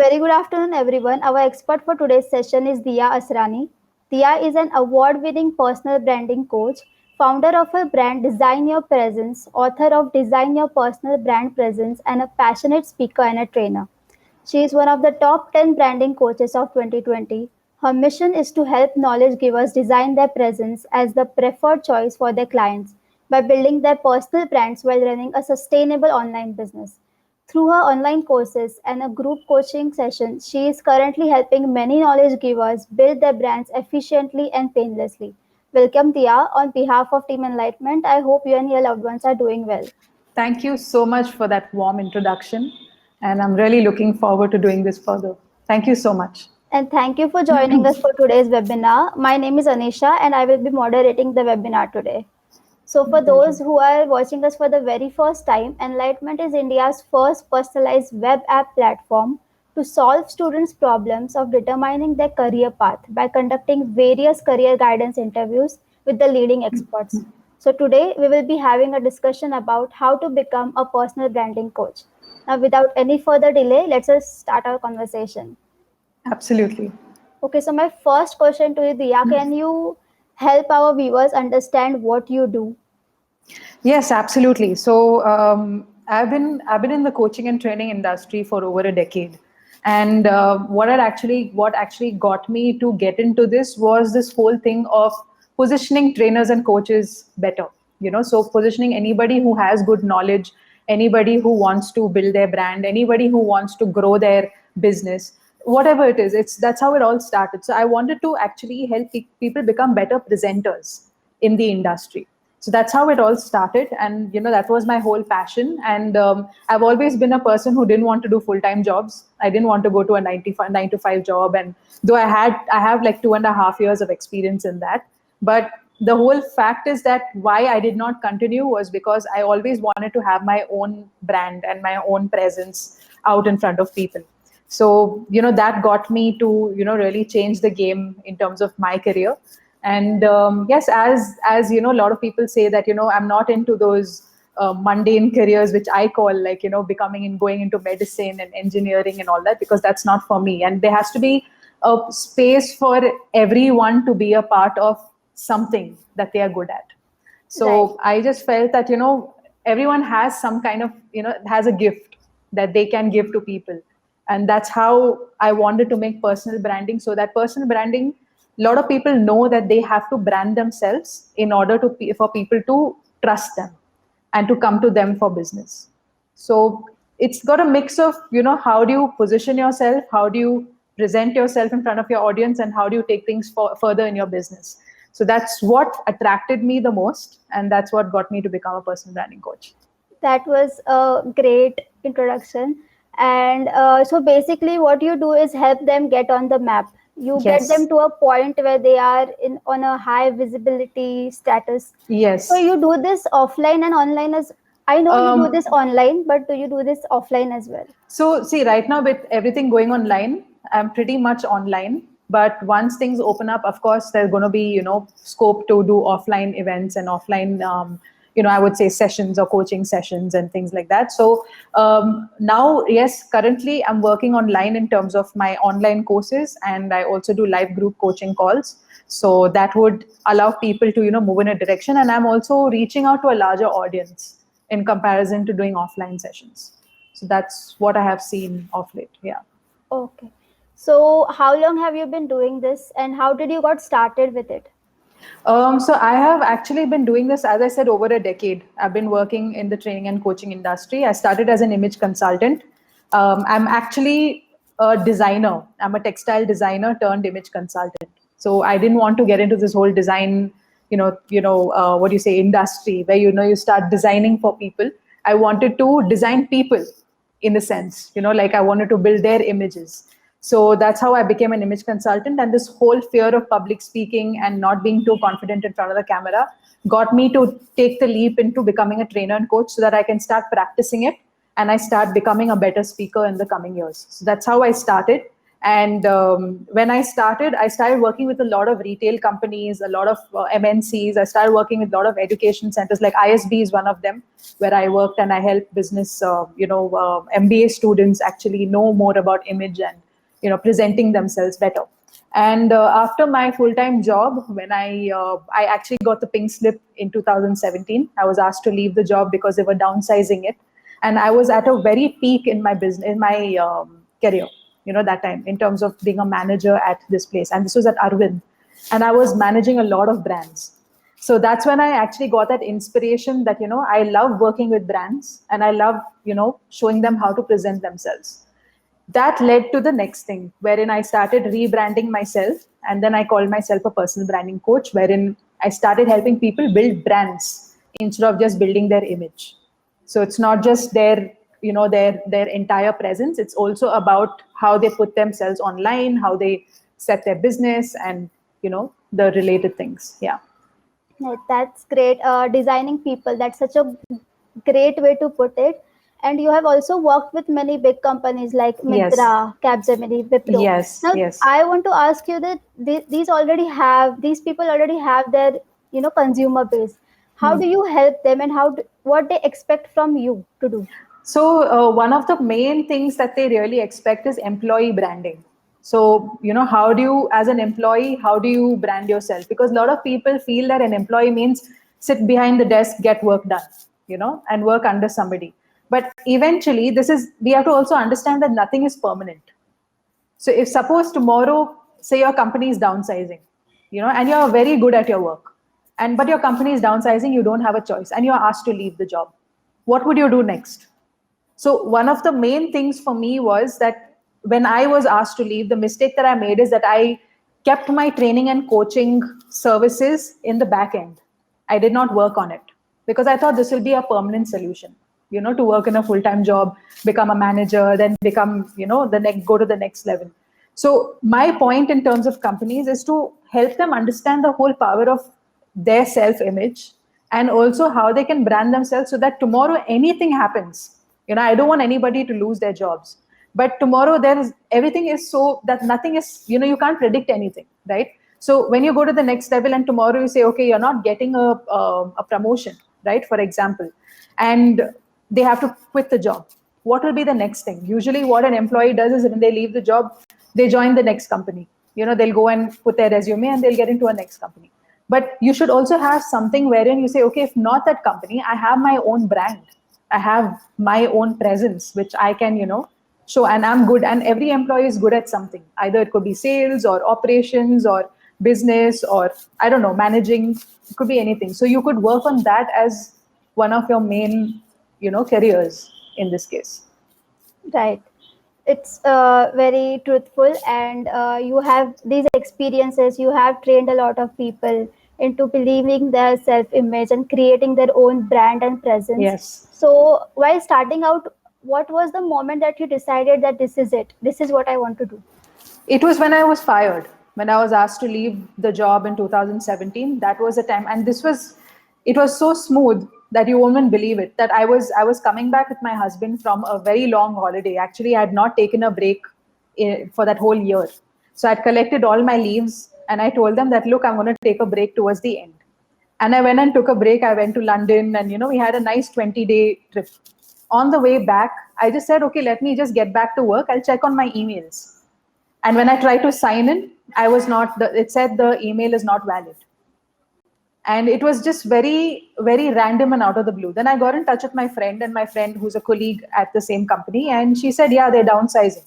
very good afternoon, everyone. Our expert for today's session is Dia Asrani. Dia is an award winning personal branding coach, founder of a brand Design Your Presence, author of Design Your Personal Brand Presence, and a passionate speaker and a trainer. She is one of the top 10 branding coaches of 2020. Her mission is to help knowledge givers design their presence as the preferred choice for their clients by building their personal brands while running a sustainable online business. Through her online courses and a group coaching session, she is currently helping many knowledge givers build their brands efficiently and painlessly. Welcome, Tia. On behalf of Team Enlightenment, I hope you and your loved ones are doing well. Thank you so much for that warm introduction. And I'm really looking forward to doing this further. Thank you so much. And thank you for joining us for today's webinar. My name is Anisha and I will be moderating the webinar today. So, for My those pleasure. who are watching us for the very first time, Enlightenment is India's first personalized web app platform to solve students' problems of determining their career path by conducting various career guidance interviews with the leading experts. So, today we will be having a discussion about how to become a personal branding coach. Now, without any further delay, let's just start our conversation. Absolutely. Okay, so my first question to you, Diya, can you help our viewers understand what you do? Yes, absolutely. So I've been in the coaching and training industry for over a decade, and what actually got me to get into this was this whole thing of positioning trainers and coaches better. So positioning anybody who has good knowledge, anybody who wants to build their brand, anybody who wants to grow their business, whatever it is. It's That's how it all started. So I wanted to actually help people become better presenters in the industry. So that's how it all started, and that was my whole passion. And I've always been a person who didn't want to do full-time jobs. I didn't want to go to a 9 to 5 job, and though I have like 2.5 years of experience in that. But the whole fact is that why I did not continue was because I always wanted to have my own brand and my own presence out in front of people. So that got me to really change the game in terms of my career. And yes, as a lot of people say that I'm not into those mundane careers, which I call, like, becoming and going into medicine and engineering and all that, because that's not for me. And there has to be a space for everyone to be a part of something that they are good at. Right. So I just felt that everyone has some kind of has a gift that they can give to people. And that's how I wanted to make personal branding, so that personal branding, a lot of people know that they have to brand themselves in order for people to trust them and to come to them for business. So it's got a mix of how do you position yourself, how do you present yourself in front of your audience, and how do you take things further in your business. So that's what attracted me the most, and that's what got me to become a personal branding coach. That was a great introduction. And so basically, what you do is help them get on the map. You get them Yes. to a point where they are in on a high visibility status. So Yes. you do this offline and online as I know you do um, this online, but do you do this offline as well? So, see, right now with everything going online, I'm pretty much online. But once things open up, of course, there's going to be, scope to do offline events and offline, I would say sessions or coaching sessions and things like that. So now, yes, currently I'm working online in terms of my online courses, and I also do live group coaching calls. So that would allow people to, move in a direction. And I'm also reaching out to a larger audience in comparison to doing offline sessions. So that's what I have seen of late. Yeah. Okay. So how long have you been doing this and how did you got started with it? So I have actually been doing this, as I said, over a decade. I've been working in the training and coaching industry. I started as an image consultant. I'm actually a designer. I'm a textile designer turned image consultant. So I didn't want to get into this whole design, what do you say, industry where you start designing for people. I wanted to design people, in a sense, like I wanted to build their images. So that's how I became an image consultant. And this whole fear of public speaking and not being too confident in front of the camera got me to take the leap into becoming a trainer and coach so that I can start practicing it and I start becoming a better speaker in the coming years. So that's how I started. And when I started working with a lot of retail companies, a lot of MNCs. I started working with a lot of education centers, like ISB is one of them, where I worked and I helped business, MBA students actually know more about image and, presenting themselves better. And after my full-time job, when I actually got the pink slip in 2017, I was asked to leave the job because they were downsizing it, and I was at a very peak in my business, in my career, that time, in terms of being a manager at this place. And this was at Arvind, and I was managing a lot of brands. So that's when I actually got that inspiration that, I love working with brands and I love, showing them how to present themselves. That led to the next thing, wherein I started rebranding myself, and then I called myself a personal branding coach, wherein I started helping people build brands instead of just building their image. So it's not just their, their entire presence. It's also about how they put themselves online, how they set their business, and, the related things. Yeah. Right, that's great. Designing people, that's such a great way to put it. And you have also worked with many big companies like Yes. Myntra, Capgemini, Wipro. Yes. Now, Yes. I want to ask you that these people already have their, consumer base. How do you help them, and what they expect from you to do? So one of the main things that they really expect is employee branding. So, how do you, as an employee, how do you brand yourself? Because a lot of people feel that an employee means sit behind the desk, get work done, and work under somebody. But eventually, we have to also understand that nothing is permanent. So if suppose tomorrow, say your company is downsizing, and you're very good at your work, but your company is downsizing, you don't have a choice, and you're asked to leave the job, what would you do next? So one of the main things for me was that when I was asked to leave, the mistake that I made is that I kept my training and coaching services in the back end. I did not work on it because I thought this will be a permanent solution, to work in a full-time job, become a manager, then become, go to the next level. So my point in terms of companies is to help them understand the whole power of their self-image, and also how they can brand themselves so that tomorrow anything happens. I don't want anybody to lose their jobs. But tomorrow everything is so that nothing is, you can't predict anything, right? So when you go to the next level and tomorrow you say, okay, you're not getting a promotion, right? For example, and they have to quit the job. What will be the next thing? Usually what an employee does is when they leave the job, they join the next company. They'll go and put their resume and they'll get into a next company. But you should also have something wherein you say, okay, if not that company, I have my own brand. I have my own presence, which I can, show, and I'm good. And every employee is good at something. Either it could be sales or operations or business or, I don't know, managing. It could be anything. So you could work on that as one of your main, careers in this case. Right. It's very truthful, and you have these experiences. You have trained a lot of people into believing their self-image and creating their own brand and presence. Yes. So, while starting out, what was the moment that you decided that this is it? This is what I want to do? It was when I was fired, when I was asked to leave the job in 2017. That was the time, and it was so smooth that you won't even believe it. That I was coming back with my husband from a very long holiday. Actually, I had not taken a break for that whole year, so I'd collected all my leaves, and I told them that, look, I'm going to take a break towards the end. And I went and took a break. I went to London, and we had a nice 20-day trip. On the way back, I just said, okay, let me just get back to work. I'll check on my emails. And when I tried to sign in, it said the email is not valid. And it was just very, very random and out of the blue. Then I got in touch with my friend, and my friend who's a colleague at the same company, and she said, yeah, they're downsizing.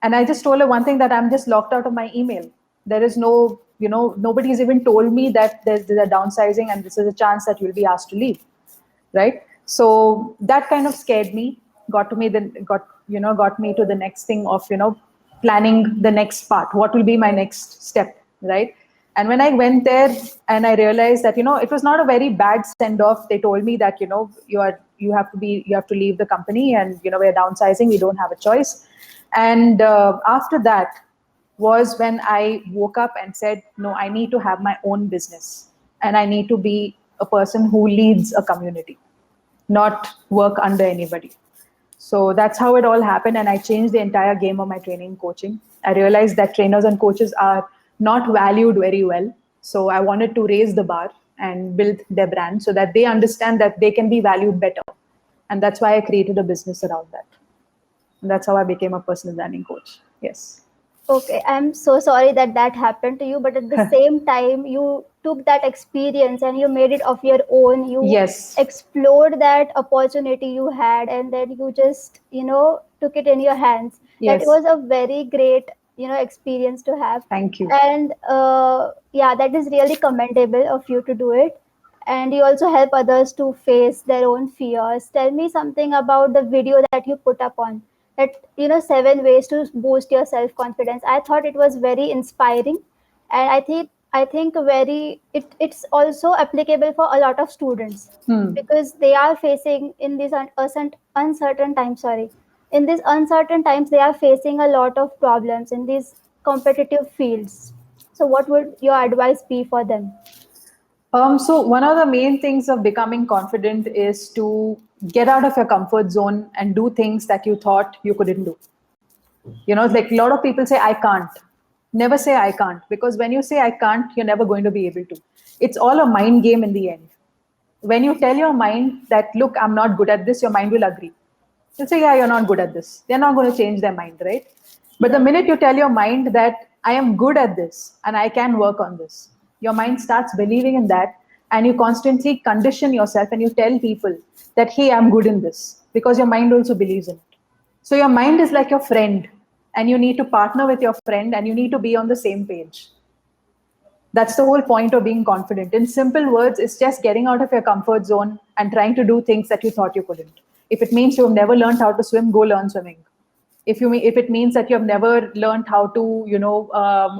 And I just told her one thing, that I'm just locked out of my email. There is no, nobody's even told me that there's a downsizing and this is a chance that you'll be asked to leave. Right? So that kind of scared me, got me to the next thing of, planning the next part. What will be my next step? Right? And when I went there and I realized that, it was not a very bad send off. They told me that, you have to leave the company, and, we're downsizing. We don't have a choice. And after that was when I woke up and said, no, I need to have my own business, and I need to be a person who leads a community, not work under anybody. So that's how it all happened. And I changed the entire game of my training and coaching. I realized that trainers and coaches are not valued very well. So I wanted to raise the bar and build their brand so that they understand that they can be valued better. And that's why I created a business around that. And that's how I became a personal branding coach. Yes. Okay, I'm so sorry that that happened to you, but at the same time, you took that experience and you made it of your own. You Yes. explored that opportunity you had, and then you just, took it in your hands. That Yes. was a very great, experience to have. Thank you. And yeah, that is really commendable of you to do it. And you also help others to face their own fears. Tell me something about the video that you put up on that, 7 ways to boost your self confidence. I thought it was very inspiring, and I think it's also applicable for a lot of students, Hmm. because they are facing in this uncertain times. Sorry, in these uncertain times, they are facing a lot of problems in these competitive fields. So, what would your advice be for them? So one of the main things of becoming confident is to get out of your comfort zone and do things that you thought you couldn't do. It's like a lot of people say, I can't. Never say I can't, because when you say I can't, you're never going to be able to. It's all a mind game in the end. When you tell your mind that, look, I'm not good at this, your mind will agree. They'll say, yeah, you're not good at this. They're not going to change their mind, right? But the Right. minute you tell your mind that I am good at this and I can work on this, your mind starts believing in that, and you constantly condition yourself and you tell people that, hey, I'm good in this, because your mind also believes in it. So your mind is like your friend, and you need to partner with your friend and you need to be on the same page. That's the whole point of being confident. In simple words, it's just getting out of your comfort zone and trying to do things that you thought you couldn't. If it means you've never learned how to swim, go learn swimming. If it means that you have never learned how to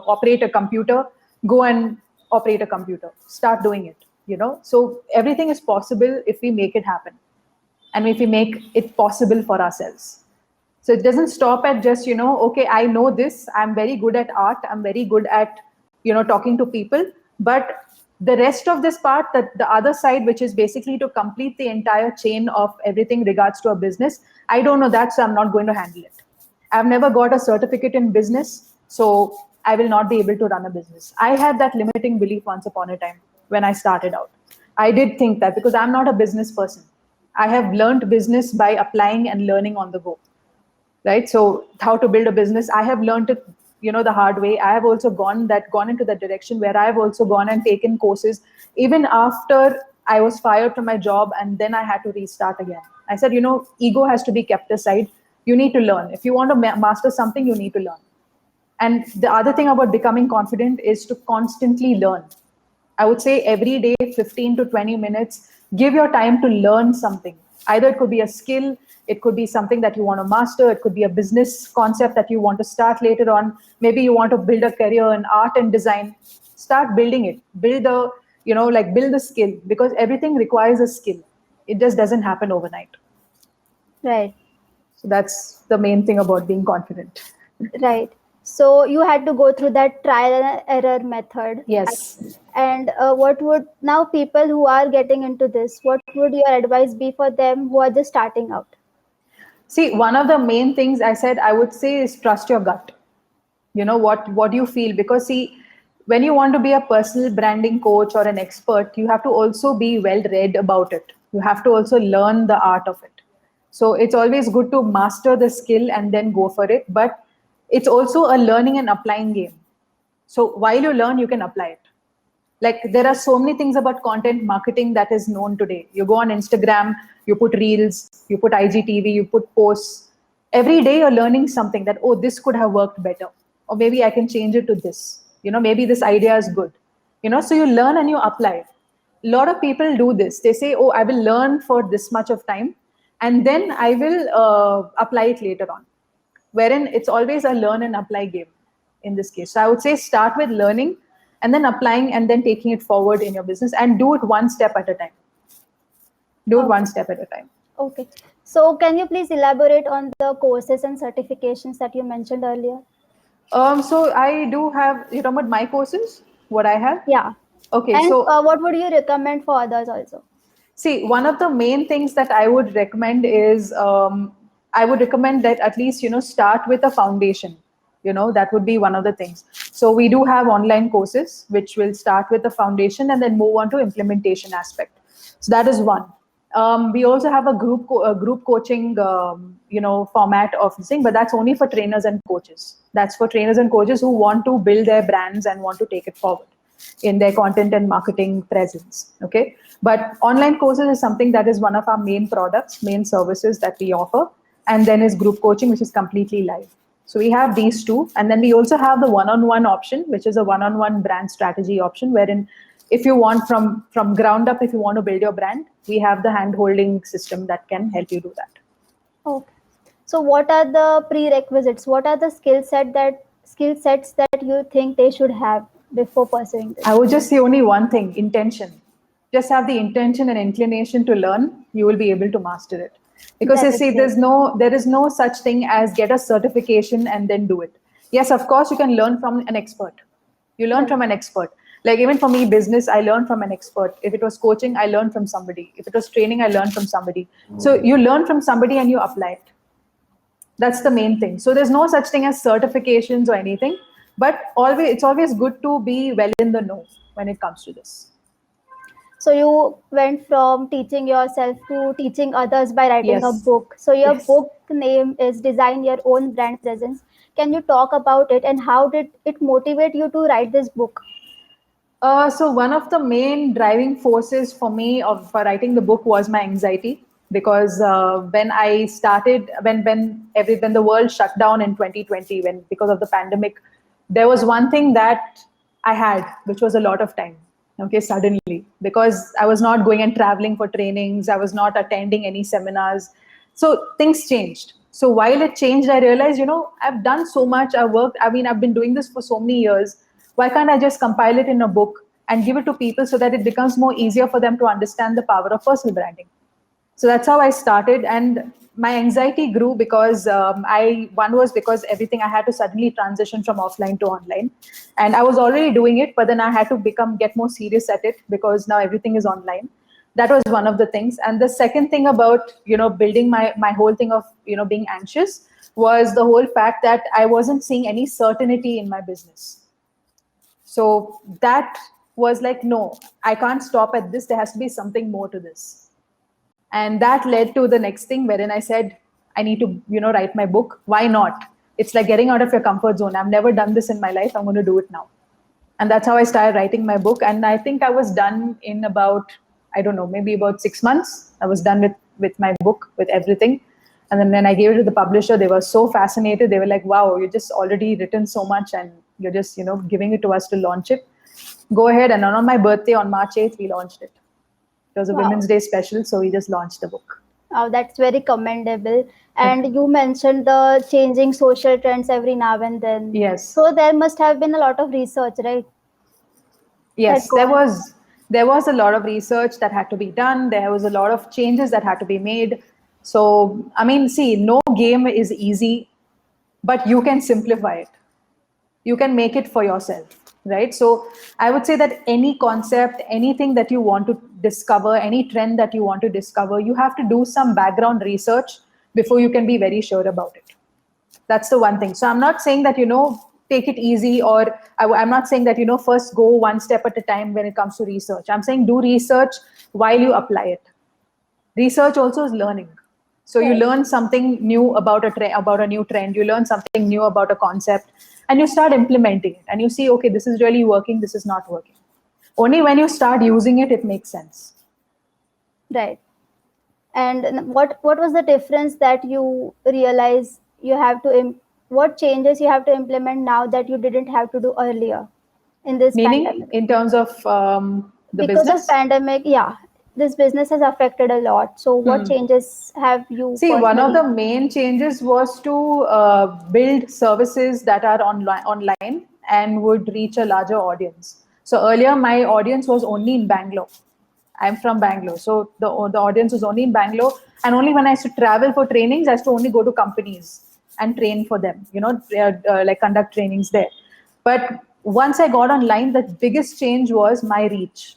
operate a computer, go and operate a computer. Start doing it. So everything is possible if we make it happen, and if we make it possible for ourselves. So it doesn't stop at just, okay, I know this, I'm very good at art, I'm very good at, talking to people. But the rest of this part, that the other side, which is basically to complete the entire chain of everything regards to a business, I don't know that, so I'm not going to handle it. I've never got a certificate in business, so I will not be able to run a business. I had that limiting belief once upon a time when I started out. I did think that, because I'm not a business person. I have learned business by applying and learning on the go, right? So how to build a business, I have learned it, the hard way. I have also gone into that direction, where I have also gone and taken courses, even after I was fired from my job, and then I had to restart again. I said, ego has to be kept aside. You need to learn. If you want to master something, you need to learn. And the other thing about becoming confident is to constantly learn. I would say every day, 15 to 20 minutes, give your time to learn something. Either it could be a skill, it could be something that you want to master, it could be a business concept that you want to start later on. Maybe you want to build a career in art and design. Start building it. Build the skill, because everything requires a skill. It just doesn't happen overnight. Right. So that's the main thing about being confident. Right. So you had to go through that trial and error method. Yes. And what would now people who are getting into this, what would your advice be for them who are just starting out? See, one of the main things I said, I would say, is trust your gut. What you feel, because see, when you want to be a personal branding coach or an expert, you have to also be well read about it. You have to also learn the art of it. So it's always good to master the skill and then go for it, but it's also a learning and applying game. So while you learn, you can apply it. Like, there are so many things about content marketing that is known today. You go on Instagram, you put reels, you put IGTV, you put posts. Every day you're learning something that, oh, this could have worked better, or maybe I can change it to this. Maybe this idea is good. So you learn and you apply. A lot of people do this. They say, oh, I will learn for this much of time, and then I will apply it later on, wherein it's always a learn and apply game in this case. So I would say, start with learning and then applying and then taking it forward in your business, and do it one step at a time. Do it Okay. one step at a time. Okay. So can you please elaborate on the courses and certifications that you mentioned earlier? So I do have, you talking about my courses, what I have? Yeah. Okay, And so what would you recommend for others also? see, one of the main things that I would recommend is, I would recommend that at least, start with a foundation. That would be one of the things. So we do have online courses which will start with the foundation and then move on to implementation aspect. So that is one. We also have a group coaching, format of this thing, but that's only for trainers and coaches. That's for trainers and coaches who want to build their brands and want to take it forward in their content and marketing presence. Okay, but online courses is something that is one of our main products, main services that we offer, and then is group coaching, which is completely live. So we have these two, and then we also have the one-on-one option, which is a one-on-one brand strategy option, wherein if you want from ground up, if you want to build your brand, we have the hand-holding system that can help you do that. Okay. So what are the prerequisites? What are the skill sets that you think they should have before pursuing I this? would just say only one thing: intention. Just have the intention and inclination to learn, you will be able to master it. Because you That is see, great. there is no such thing as get a certification and then do it. Yes, of course, you can learn from an expert. You learn Right. from an expert. Like even for me, business, I learned from an expert. If it was coaching, I learned from somebody. If it was training, I learned from somebody. So you learn from somebody and you apply it. That's the main thing. So there's no such thing as certifications or anything, but always it's always good to be well in the know when it comes to this. So you went from teaching yourself to teaching others by writing a Yes. book. So your Yes. book name is Design Your Own Brand Presence. Can you talk about it and how did it motivate you to write this book? So one of the main driving forces for me for writing the book was my anxiety, because when I started, when the world shut down in 2020, when because of the pandemic, there was one thing that I had, which was a lot of time. Okay, suddenly, because I was not going and traveling for trainings, I was not attending any seminars, so things changed. So while it changed, I realized, I've done so much. I've been doing this for so many years. Why can't I just compile it in a book and give it to people so that it becomes more easier for them to understand the power of personal branding? So that's how I started, and my anxiety grew because one was because everything, I had to suddenly transition from offline to online, and I was already doing it, but then I had to get more serious at it because now everything is online. That was one of the things. And the second thing about building my whole thing of being anxious was the whole fact that I wasn't seeing any certainty in my business. So that was like, no, I can't stop at this. There has to be something more to this. And that led to the next thing, wherein I said, I need to, write my book. Why not? It's like getting out of your comfort zone. I've never done this in my life. I'm going to do it now. And that's how I started writing my book. And I think I was done in about, I don't know, maybe about 6 months. I was done with my book, with everything. And then when I gave it to the publisher, they were so fascinated. They were like, wow, you just already written so much and you're just, giving it to us to launch it. Go ahead. And on my birthday, on March 8th, we launched it. It was a Wow. Women's Day special, so we just launched the book. Wow, that's very commendable. And you mentioned the changing social trends every now and then. Yes. So there must have been a lot of research, right? That Yes, go there on. was there was a lot of research that had to be done. There was a lot of changes that had to be made. So, I mean, see, no game is easy, but you can simplify it. You can make it for yourself, right? So, I would say that any concept, anything that you want to discover, any trend that you want to discover, you have to do some background research before you can be very sure about it. That's the one thing. So I'm not saying that take it easy, or I'm not saying that first go one step at a time when it comes to research. I'm saying do research while you apply it. Research also is learning. So you Right. learn something new about about a new trend, you learn something new about a concept, and you start implementing it, and you see, okay, this is really working, this is not working. Only when you start using it, it makes sense. Right. And what was the difference that you realize you have to what changes you have to implement now that you didn't have to do earlier in this Meaning, pandemic? in terms of the Because of business. pandemic, yeah, this business has affected a lot. So what Hmm. changes have you See, one of personally? the main changes was to build services that are online and would reach a larger audience. So earlier, my audience was only in Bangalore. I'm from Bangalore, so the audience was only in Bangalore, and only when I used to travel for trainings, I used to only go to companies and train for them. Like conduct trainings there. But once I got online, the biggest change was my reach.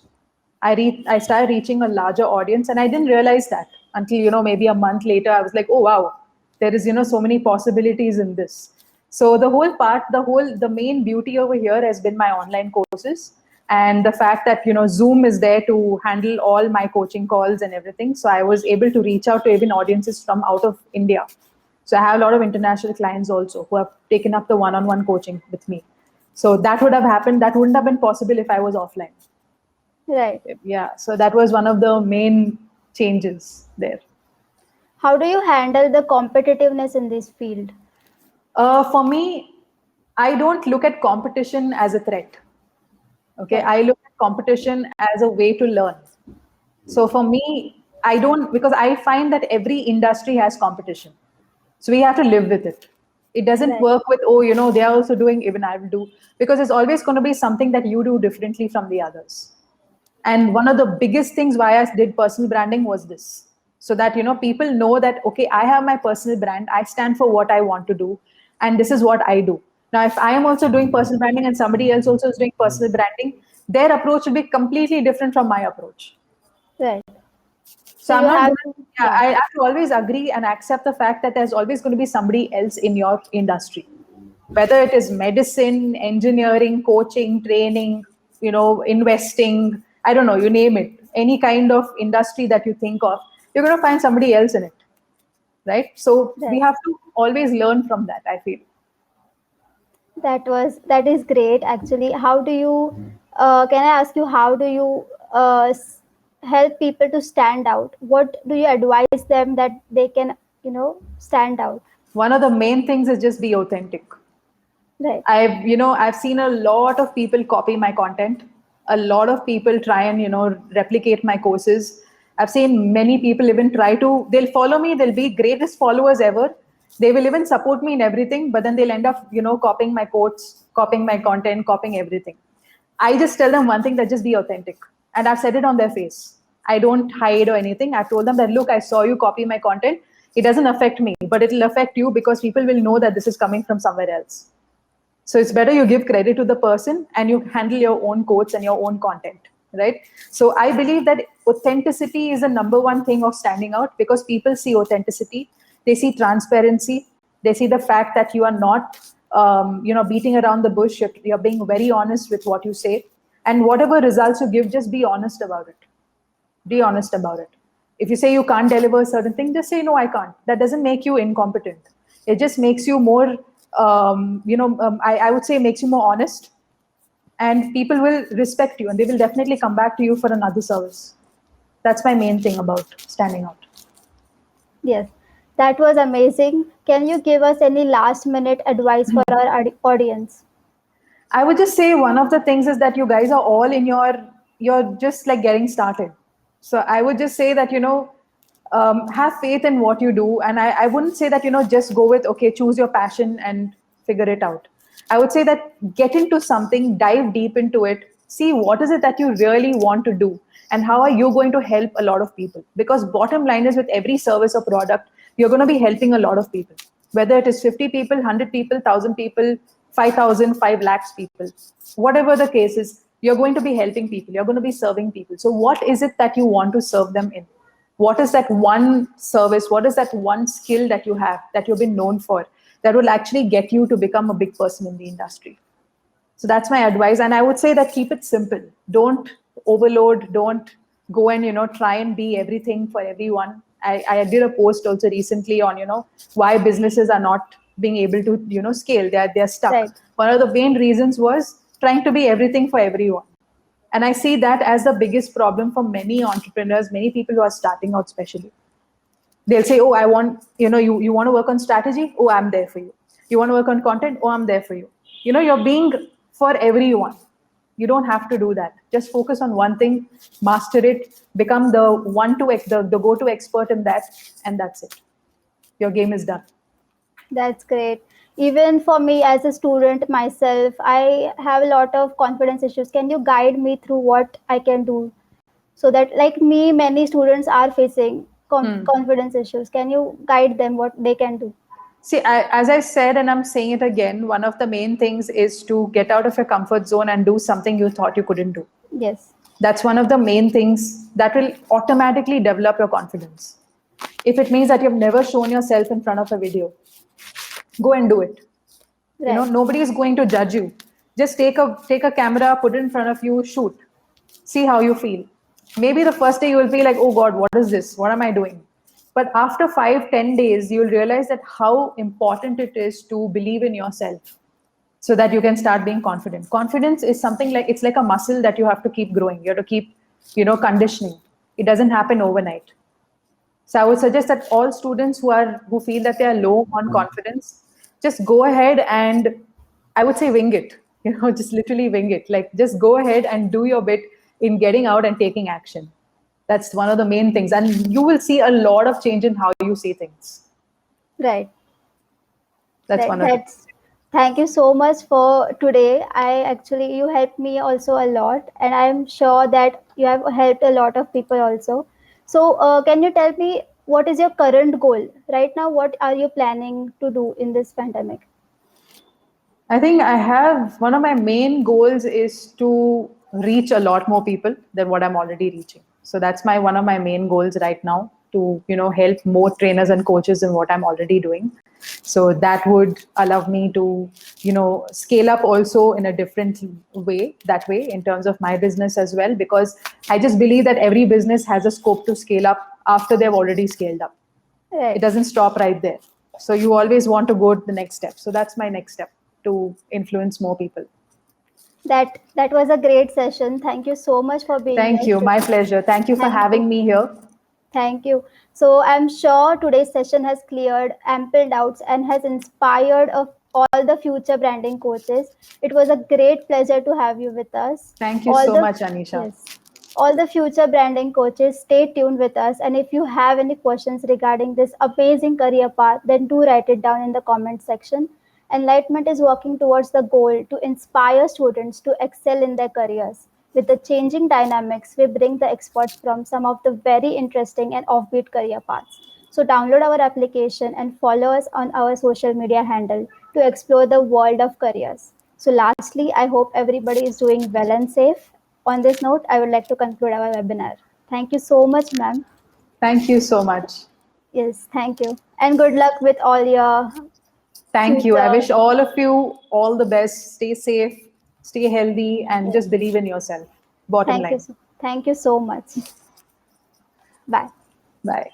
I started reaching a larger audience, and I didn't realize that until maybe a month later. I was like, oh wow, There is, so many possibilities in this. So the main beauty over here has been my online courses, and the fact that, Zoom is there to handle all my coaching calls and everything. So I was able to reach out to even audiences from out of India. So I have a lot of international clients also who have taken up the one-on-one coaching with me. So that would have happened. That wouldn't have been possible if I was offline. Right. Yeah. So that was one of the main changes there. How do you handle the competitiveness in this field? For me, I don't look at competition as a threat. Okay. Right. I look at competition as a way to learn. So for me, I don't, because I find that every industry has competition. So we have to live with it. It doesn't Right. work with, they are also doing, even I will do, because it's always going to be something that you do differently from the others. And one of the biggest things why I did personal branding was this. So that, people know that, okay, I have my personal brand, I stand for what I want to do, and this is what I do. Now, if I am also doing personal branding and somebody else also is doing personal branding, their approach will be completely different from my approach. Right. So So I'm you not have going to, to, yeah, yeah. I have to always agree and accept the fact that there's always going to be somebody else in your industry. Whether it is medicine, engineering, coaching, training, investing, I don't know, you name it, any kind of industry that you think of, you're going to find somebody else in it, right? So we Right. have to always learn from that, I feel. That is great actually. How do you can I ask you how do you help people to stand out? What do you advise them that they can, stand out? One of the main things is just be authentic. Right. I've seen a lot of people copy my content. A lot of people try and, replicate my courses. I've seen many people even try to, they'll follow me, they'll be greatest followers ever. They will even support me in everything, but then they'll end up, copying my quotes, copying my content, copying everything. I just tell them one thing, that just be authentic. And I've said it on their face. I don't hide or anything. I've told them that, look, I saw you copy my content. It doesn't affect me, but it'll affect you because people will know that this is coming from somewhere else. So it's better you give credit to the person and you handle your own quotes and your own content, right? So I believe that authenticity is the number one thing of standing out, because people see authenticity, they see transparency, they see the fact that you are not, beating around the bush. You're being very honest with what you say, and whatever results you give, just be honest about it. Be honest about it. If you say you can't deliver a certain thing, just say no, I can't. That doesn't make you incompetent. It just makes you more, I would say, makes you more honest, and people will respect you and they will definitely come back to you for another service. That's my main thing about standing out. Yes. That was amazing. Can you give us any last minute advice for our audience? I would just say one of the things is that you guys are all in you're just like getting started. So I would just say that, have faith in what you do. And I wouldn't say that, just go with, okay, choose your passion and figure it out. I would say that get into something, dive deep into it, see what is it that you really want to do and how are you going to help a lot of people. Because bottom line is, with every service or product, you're going to be helping a lot of people, whether it is 50 people, 100 people, 1,000 people, 5,000, 5 lakhs people, whatever the case is, you're going to be helping people, you're going to be serving people. So what is it that you want to serve them in? What is that one service? What is that one skill that you have, that you've been known for, that will actually get you to become a big person in the industry? So that's my advice. And I would say that keep it simple. Don't overload. Don't go and, try and be everything for everyone. I did a post also recently on, why businesses are not being able to, scale. They're stuck. Right. One of the main reasons was trying to be everything for everyone. And I see that as the biggest problem for many entrepreneurs, many people who are starting out, especially. They'll say, oh, I want, you want to work on strategy? Oh, I'm there for you. You want to work on content? Oh, I'm there for you. You're being for everyone. You don't have to do that. Just focus on one thing, master it, become the the go-to expert in that, and that's it. Your game is done. That's great. Even for me as a student myself, I have a lot of confidence issues. Can you guide me through what I can do so that, like me, many students are facing confidence issues? Can you guide them what they can do? See, as I said, and I'm saying it again, one of the main things is to get out of your comfort zone and do something you thought you couldn't do. Yes. That's one of the main things that will automatically develop your confidence. If it means that you've never shown yourself in front of a video, go and do it. Right. Nobody is going to judge you. Just take a camera, put it in front of you, shoot. See how you feel. Maybe the first day you will be like, oh God, what is this? What am I doing? But after 5, 10 days, you'll realize that how important it is to believe in yourself so that you can start being confident. Confidence is something like it's like a muscle that you have to keep growing. You have to keep, conditioning. It doesn't happen overnight. So I would suggest that all students who feel that they are low on confidence, just go ahead and I would say wing it. Just literally wing it. Like just go ahead and do your bit in getting out and taking action. That's one of the main things, and you will see a lot of change in how you see things. Right. That's Right. one of it. That's Thank you so much for today. You helped me also a lot, and I'm sure that you have helped a lot of people also. So, can you tell me what is your current goal right now? What are you planning to do in this pandemic? I think I have one of my main goals is to reach a lot more people than what I'm already reaching. So that's my one of my main goals right now to help more trainers and coaches than what I'm already doing. So that would allow me to scale up also in a different way, that way in terms of my business as well, because I just believe that every business has a scope to scale up after they've already scaled up. It Right. doesn't stop right there. So you always want to go to the next step. So that's my next step, to influence more people. That was a great session. Thank you so much for being Thank here you. My today. pleasure. Thank you for Thank you. having me here. Thank you. So I'm sure today's session has cleared ample doubts and has inspired of all the future branding coaches. It was a great pleasure to have you with us. Thank you All so the much, Anisha. Yes, all the future branding coaches, stay tuned with us. And if you have any questions regarding this amazing career path, then do write it down in the comment section. Enlightenment is working towards the goal to inspire students to excel in their careers. With the changing dynamics, we bring the experts from some of the very interesting and offbeat career paths. So, download our application and follow us on our social media handle to explore the world of careers. So, lastly, I hope everybody is doing well and safe. On this note, I would like to conclude our webinar. Thank you so much, ma'am. Thank you so much. Yes, thank you. And good luck with all your Thank you. I future. wish all of you all the best. Stay safe, stay healthy, and just Yes. believe in yourself. Bottom line. Thank you so much. Bye. Bye.